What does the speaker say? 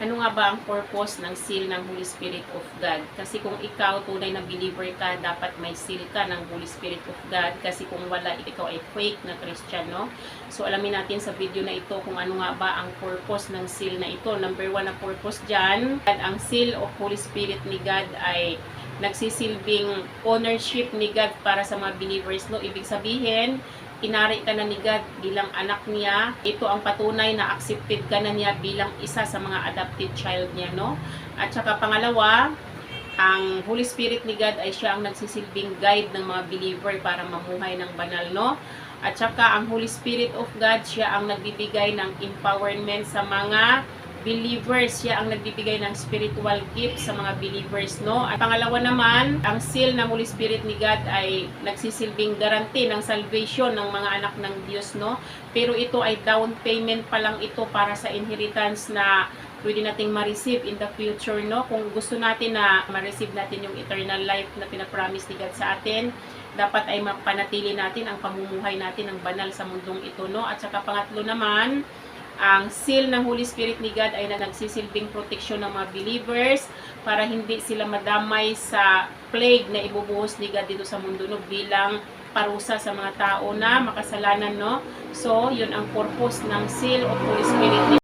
Ano nga ba ang purpose ng seal ng Holy Spirit of God? Kasi kung ikaw tunay na believer ka, dapat may seal ka ng Holy Spirit of God. Kasi kung wala, ikaw ay fake na Christian, no? So, alamin natin sa video na ito kung ano nga ba ang purpose ng seal na ito. Number 1 na purpose dyan, ang seal of Holy Spirit ni God ay nagsisilbing ownership ni God para sa mga believers, no? Ibig sabihin, inari ka na ni God bilang anak niya. Ito ang patunay na accepted ka na niya bilang isa sa mga adopted child niya, no? At saka pangalawa, ang Holy Spirit ni God ay siya ang nagsisilbing guide ng mga believer para mamuhay ng banal, no? At saka ang Holy Spirit of God, siya ang nagbibigay ng empowerment sa mga believers. Siya ang nagbibigay ng spiritual gift sa mga believers, no? At pangalawa naman, ang seal ng Holy Spirit ni God ay nagsisilbing guarantee ng salvation ng mga anak ng Diyos, no? Pero ito ay down payment pa lang ito para sa inheritance na pwede nating ma-receive in the future, no? Kung gusto natin na ma-receive natin yung eternal life na pinapromise ni God sa atin, dapat ay mapanatili natin ang pamumuhay natin ng banal sa mundong ito, no? At saka pangatlo naman, ang seal ng Holy Spirit ni God ay nagsisilbing proteksyon ng mga believers para hindi sila madamay sa plague na ibubuhos ni God dito sa mundo, no, bilang parusa sa mga tao na makasalanan, no. So, yun ang purpose ng seal of Holy Spirit ni